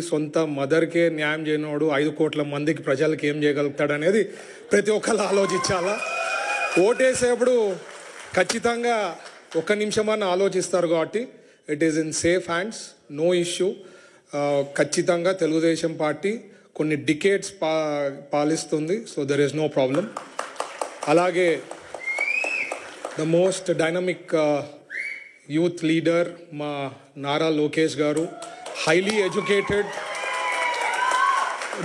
సొంత మదర్కే న్యాయం చేయనోడు 5 కోట్ల మందికి ప్రజలకు ఏం చేయగలుగుతాడు అనేది ప్రతి ఒక్కరు ఆలోచించాలా. ఓటేసేప్పుడు ఖచ్చితంగా ఒక్క నిమిషమన్నా ఆలోచిస్తారు కాబట్టి it is in safe hands, no issue. ఖచ్చితంగా తెలుగుదేశం పార్టీ కొన్ని డికేట్స్ పాలిస్తుంది, so there is no problem. అలాగే the most dynamic youth leader మా నారా లోకేష్ గారు, హైలీ ఎడ్యుకేటెడ్,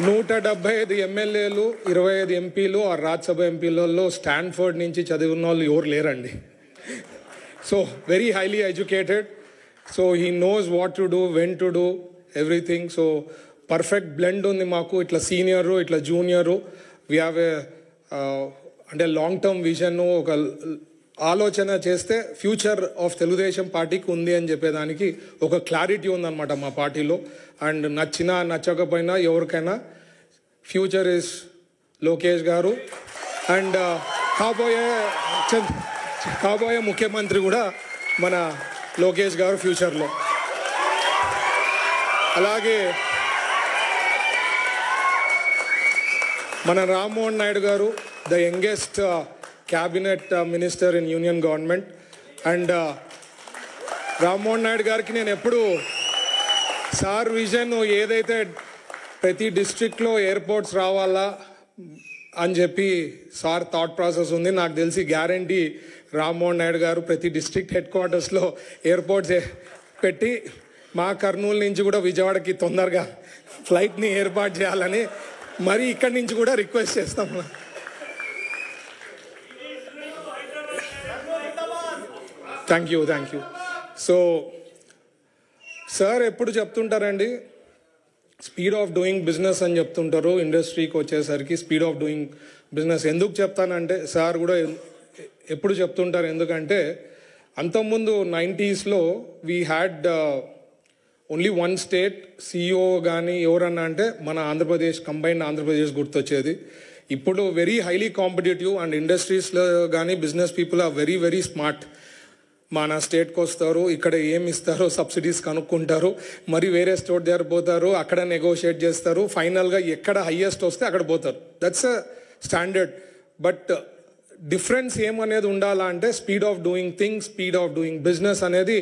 175 ఎమ్మెల్యేలు, 25 ఎంపీలు ఆ రాజ్యసభ ఎంపీలలో స్టాన్ఫర్డ్ నుంచి చదివిన వాళ్ళు ఎవరు లేరండి. So very highly educated, so he knows what to do, when to do everything. So perfect blend ఉంది మాకు, ఇట్లా సీనియరు ఇట్లా జూనియరు. వీ హ్యావ్ ఏ అంటే లాంగ్ టర్మ్ విజన్, ఒక ఆలోచన చేస్తే ఫ్యూచర్ ఆఫ్ తెలుగుదేశం పార్టీకి ఉంది అని చెప్పేదానికి ఒక క్లారిటీ ఉందన్నమాట మా పార్టీలో. అండ్ నచ్చినా నచ్చకపోయినా ఎవరికైనా ఫ్యూచర్ ఇస్ లోకేష్ గారు. అండ్ కాబోయే ముఖ్యమంత్రి కూడా మన లోకేష్ గారు ఫ్యూచర్లో. అలాగే మన రామ్మోహన్ నాయుడు గారు, the youngest cabinet minister in union government. And Rammohan Naidu గారికి నేను ఎప్పుడు సార్ విజన్ ఏదైతే ప్రతి డిస్ట్రిక్ట్లో ఎయిర్పోర్ట్స్ రావాలా అని చెప్పి సార్ థాట్ ప్రాసెస్ ఉంది. నాకు తెలిసి గ్యారంటీ రామ్మోహన్ నాయుడు గారు ప్రతి డిస్ట్రిక్ట్ హెడ్ క్వార్టర్స్లో ఎయిర్పోర్ట్స్ పెట్టి మా కర్నూలు నుంచి కూడా విజయవాడకి తొందరగా ఫ్లైట్ని ఏర్పాటు చేయాలని మరి ఇక్కడి నుంచి కూడా రిక్వెస్ట్ చేస్తాం. Thank you. సో సార్ ఎప్పుడు చెప్తుంటారండి, స్పీడ్ ఆఫ్ డూయింగ్ బిజినెస్ అని చెప్తుంటారు. ఇండస్ట్రీకి వచ్చేసరికి స్పీడ్ ఆఫ్ డూయింగ్ బిజినెస్ ఎందుకు చెప్తానంటే సార్ కూడా ఎప్పుడు చెప్తుంటారు, ఎందుకంటే అంతకుముందు 90sలో we had only one state CEO కానీ ఎవరన్నా అంటే మన ఆంధ్రప్రదేశ్, కంబైన్డ్ ఆంధ్రప్రదేశ్ గుర్తొచ్చేది. ఇప్పుడు వెరీ హైలీ కాంపిటేటివ్ అండ్ ఇండస్ట్రీస్లో కానీ business people are very very smart. మన స్టేట్కి వస్తారు, ఇక్కడ ఏమి ఇస్తారో సబ్సిడీస్ కనుక్కుంటారు, మరి వేరే స్టేట్ దగ్గర పోతారు, అక్కడ నెగోషియేట్ చేస్తారు, ఫైనల్గా ఎక్కడ హైయెస్ట్ వస్తే అక్కడ పోతారు. That's a standard. But difference ఏమనేది ఉండాలా అంటే speed of doing things, speed of doing business అనేది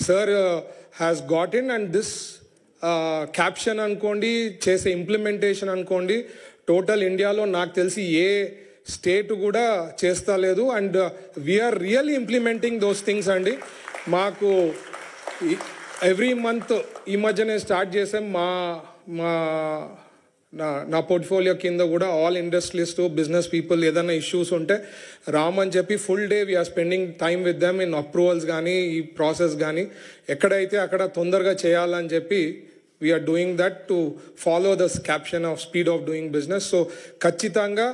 sir has got in. And this caption అనుకోండి, చేసే ఇంప్లిమెంటేషన్ అనుకోండి, టోటల్ ఇండియాలో నాకు తెలిసి ఏ స్టేట్ కూడా చేస్తా లేదు. And we are really implementing those things అండి. మాకు ఎవ్రీ మంత్ ఈ మధ్యనే స్టార్ట్ చేసాం, నా పోర్ట్ఫోలియో కింద కూడా ఆల్ ఇండస్ట్రియలిస్ట్ బిజినెస్ పీపుల్ ఏదైనా ఇష్యూస్ ఉంటే రామని చెప్పి full day we're spending time with them in approvals కానీ ఈ ప్రాసెస్ కానీ ఎక్కడైతే అక్కడ తొందరగా చేయాలని చెప్పి we're doing that to follow the caption of speed of doing business. So ఖచ్చితంగా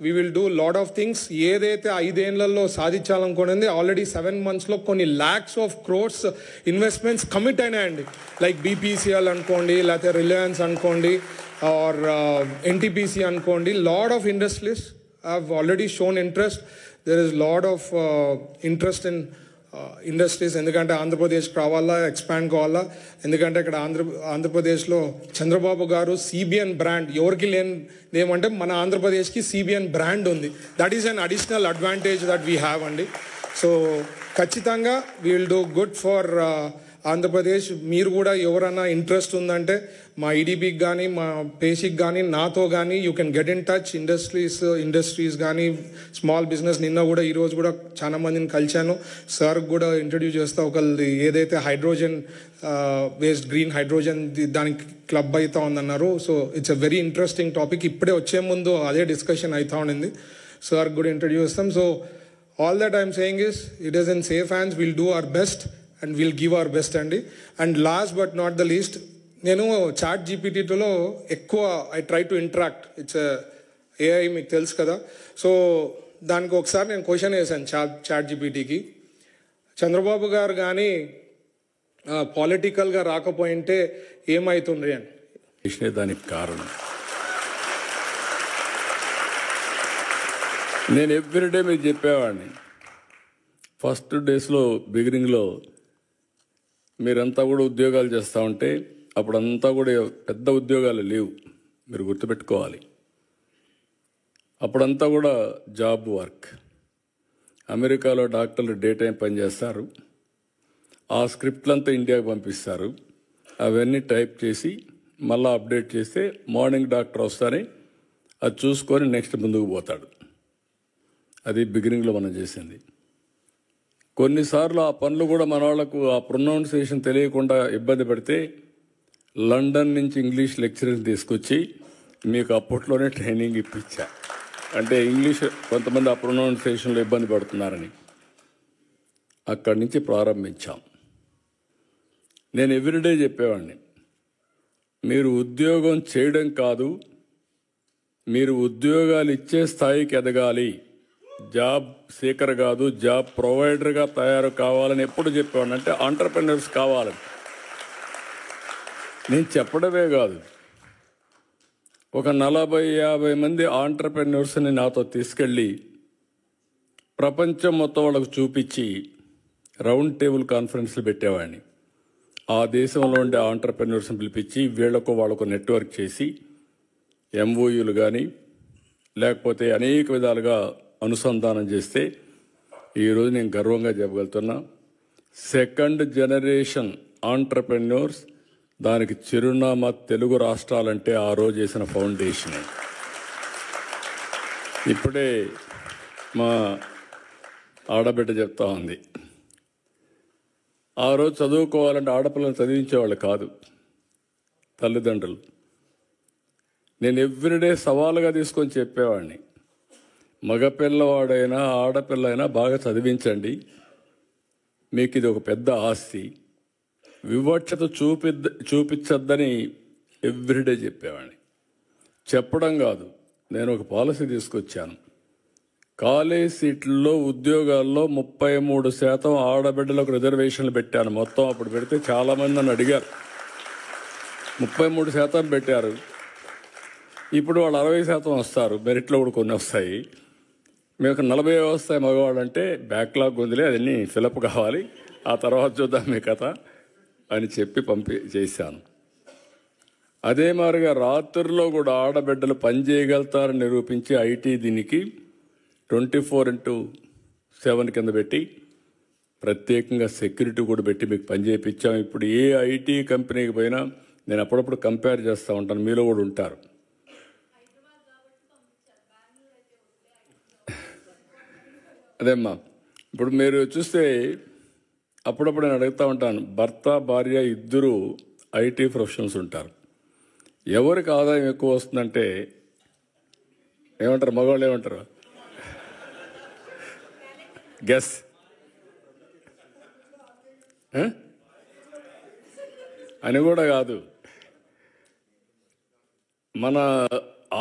we will do lot of things. ఏదైతే 5 ఏళ్లలో సాధించాలనుకునేది ఆల్రెడీ 7 monthsలో కొన్ని lakhs of crores investments commit అయినాయండి. లైక్ BPCL అనుకోండి, లేకపోతే రిలయన్స్ అనుకోండి, ఆర్ NTPC అనుకోండి. Lot of industries have already shown interest. There is lot of interest in industries. ఎందుకంటే ఆంధ్రప్రదేశ్కి రావాలా, ఎక్స్పాండ్ కావాలా. ఎందుకంటే ఇక్కడ ఆంధ్రప్రదేశ్లో చంద్రబాబు గారు CBN బ్రాండ్ ఎవరికి లేని ఏమంటే మన ఆంధ్రప్రదేశ్కి CBN బ్రాండ్ ఉంది. That is an additional advantage that we have అండి. సో ఖచ్చితంగా we will do good for Andhra Pradesh. మీరు కూడా ఎవరైనా ఇంట్రెస్ట్ ఉందంటే మా ఈడీపీకి కానీ మా పేషికి కానీ నాతో కానీ you can get in touch. Industries కానీ స్మాల్ బిజినెస్. నిన్న కూడా ఈరోజు కూడా చాలా మందిని కలిశాను. సార్ కూడా ఇంట్రడ్యూస్ చేస్తా. ఒకళ్ళది ఏదైతే హైడ్రోజన్ వేస్ట్, గ్రీన్ హైడ్రోజన్ దానికి క్లబ్ అవుతా ఉందన్నారు. So it's a very interesting topic. ఇప్పుడే వచ్చే ముందు అదే డిస్కషన్ అవుతా ఉండింది. సార్ కూడా ఇంట్రడ్యూస్ చేస్తాం. So all that I'm saying is it is in safe hands. Will do our best and will give our best అండి. And last but not the least, నేను ChatGPTలో ఎక్కువ I try to interact. It's AI, మీకు తెలుసు కదా. So దానికి ఒకసారి నేను క్వశ్చన్ వేసాను ChatGPTకి, చంద్రబాబు గారు కానీ పాలిటికల్గా రాకపోయింటే ఏమవుతుండ్రి అని. దానికి కారణం నేను ఎవ్రీడే మీకు చెప్పేవాడిని. ఫస్ట్ డేస్లో బిగినింగ్లో మీరంతా కూడా ఉద్యోగాలు చేస్తూ ఉంటే అప్పుడంతా కూడా పెద్ద ఉద్యోగాలు లేవు, మీరు గుర్తుపెట్టుకోవాలి. అప్పుడంతా కూడా జాబ్ వర్క్. అమెరికాలో డాక్టర్లు డే టైం పనిచేస్తారు, ఆ స్క్రిప్ట్లంతా ఇండియాకి పంపిస్తారు, అవన్నీ టైప్ చేసి మళ్ళీ అప్డేట్ చేస్తే మార్నింగ్ డాక్టర్ వస్తారని అది చూసుకొని నెక్స్ట్ ముందుకు పోతాడు. అది బిగినింగ్లో మనం చేసింది. కొన్నిసార్లు ఆ పనులు కూడా మన వాళ్ళకు ఆ ప్రొనౌన్సియేషన్ తెలియకుండా ఇబ్బంది పడితే లండన్ నుంచి ఇంగ్లీష్ లెక్చరర్ తీసుకొచ్చి మీకు అప్పట్లోనే ట్రైనింగ్ ఇప్పించా. అంటే ఇంగ్లీష్ కొంతమంది ఆ ప్రొనౌన్సియేషన్లో ఇబ్బంది పడుతున్నారని అక్కడి నుంచి ప్రారంభించాం. నేను ఎవ్రీడే చెప్పేవాడిని, మీరు ఉద్యోగం చేయడం కాదు, మీరు ఉద్యోగాలు ఇచ్చే స్థాయికి ఎదగాలి, జాబ్ సీకర్ కాదు జాబ్ ప్రొవైడర్గా తయారు కావాలని ఎప్పుడు చెప్పేవాడిని. అంటే ఆంటర్‌ప్రెన్యూర్స్ కావాలని నేను చెప్పడమే కాదు, ఒక 40-50 మంది ఆంటర్‌ప్రెన్యూర్స్ని నాతో తీసుకెళ్ళి ప్రపంచం మొత్తం వాళ్ళకు చూపించి రౌండ్ టేబుల్ కాన్ఫరెన్స్లు పెట్టేవాడిని. ఆ దేశంలో ఉండే ఆంటర్‌ప్రెన్యూర్స్ని పిలిపించి వీళ్లకు వాళ్ళకు నెట్వర్క్ చేసి ఎంఓయూలు కానీ లేకపోతే అనేక విధాలుగా అనుసంధానం చేస్తే ఈరోజు నేను గర్వంగా చెప్పగలుగుతున్నా, సెకండ్ జనరేషన్ ఆంటర్‌ప్రెన్యూర్స్, దానికి చిరునామా తెలుగు రాష్ట్రాలంటే ఆ రోజు చేసిన ఫౌండేషనే. ఇప్పుడే మా ఆడబిడ్డ చెప్తా ఉంది, ఆ రోజు చదువుకోవాలంటే ఆడపిల్లలు చదివించేవాళ్ళు కాదు తల్లిదండ్రులు. నేను ఎవ్రీడే సవాలుగా తీసుకొని చెప్పేవాడిని, మగపిల్లవాడైనా ఆడపిల్ల అయినా బాగా చదివించండి, మీకు ఇది ఒక పెద్ద ఆస్తి, వివక్షత చూపించద్దని ఎవ్రీడే చెప్పేవాడిని. చెప్పడం కాదు, నేను ఒక పాలసీ తీసుకొచ్చాను. కాలేజ్ సీట్లలో ఉద్యోగాల్లో 33% ఆడబిడ్డలకు రిజర్వేషన్లు పెట్టాను. మొత్తం అప్పుడు పెడితే చాలామంది నన్ను అడిగారు, 33% పెట్టారు, ఇప్పుడు వాళ్ళు 60% వస్తారు, మెరిట్లో కూడా కొన్ని వస్తాయి, మీకు 40 వస్తాయి మగవాళ్ళు అంటే బ్యాక్లాగ్ ఉందిలే, అదన్నీ ఫిలప్ కావాలి, ఆ తర్వాత చూద్దాం మీ కథ అని చెప్పి చేశాను. అదే మాదిరిగా రాత్రుల్లో కూడా ఆడబిడ్డలు పని చేయగలుగుతారని నిరూపించి ఐటీ దీనికి 24/7 కింద పెట్టి ప్రత్యేకంగా సెక్యూరిటీ కూడా పెట్టి మీకు పని చేయించాం. ఇప్పుడు ఏ ఐటీ కంపెనీకి పోయినా నేను అప్పుడప్పుడు కంపేర్ చేస్తూ ఉంటాను, మీలో కూడా ఉంటారు. అదేమ్మా, ఇప్పుడు మీరు చూస్తే అప్పుడప్పుడు నేను అడుగుతూ ఉంటాను, భర్త భార్య ఇద్దరు ఐటీ ప్రొఫెషనల్స్ ఉంటారు, ఎవరికి ఆదాయం ఎక్కువ వస్తుందంటే ఏమంటారు, మగవాళ్ళు ఏమంటారు, గెస్ అని కూడా కాదు, మన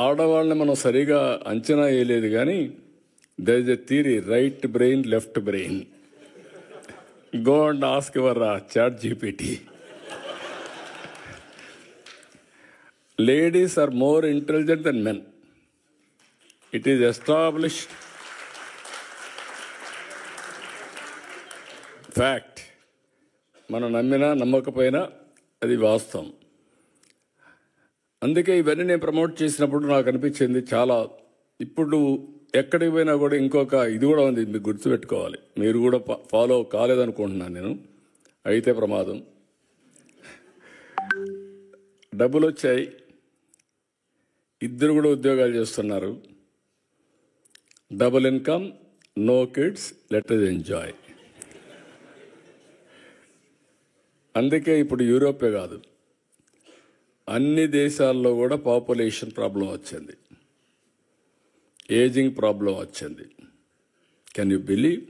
ఆడవాళ్ళని మనం సరిగా అంచనా వేయలేదు. కానీ there is a theory, right brain, left brain. Go and ask your ChatGPT. Ladies are more intelligent than men. It is established fact. మనం నమ్మినా నమ్మకపోయినా అది వాస్తవం. అందుకే ఇవన్నీ నేను ప్రమోట్ చేసినప్పుడు నాకు అనిపించింది చాలా, ఇప్పుడు ఎక్కడికి పోయినా కూడా ఇంకొక ఇది కూడా ఉంది, మీకు గుర్తుపెట్టుకోవాలి, మీరు కూడా ఫాలో కాలేదనుకుంటున్నాను నేను, అయితే ప్రమాదం. డబ్బులు వచ్చాయి, ఇద్దరు కూడా ఉద్యోగాలు చేస్తున్నారు, double income, no kids, let us enjoy. అందుకే ఇప్పుడు యూరోపే కాదు, అన్ని దేశాల్లో కూడా పాపులేషన్ ప్రాబ్లం వచ్చింది, ఏజింగ్ ప్రాబ్లం వచ్చింది. Can you believe?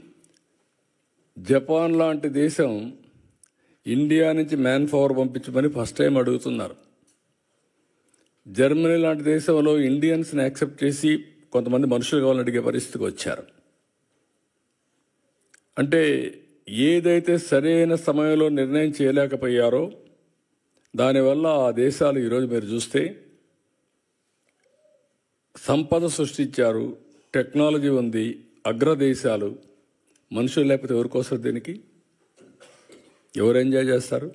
జపాన్ లాంటి దేశం ఇండియా నుంచి మ్యాన్ పవర్ పంపించమని ఫస్ట్ టైం అడుగుతున్నారు. జర్మనీ లాంటి దేశంలో ఇండియన్స్ని యాక్సెప్ట్ చేసి కొంతమంది మనుషులు కావాలని అడిగే పరిస్థితికి వచ్చారు. అంటే ఏదైతే సరైన సమయంలో నిర్ణయం చేయలేకపోయారో దానివల్ల ఆ దేశాలు ఈరోజు మీరు చూస్తే సంపద సృష్టించారు, టెక్నాలజీ ఉంది, అగ్రదేశాలు. మనుషులు లేకపోతే ఎవరికోసం, దీనికి ఎవరు ఎంజాయ్ చేస్తారు?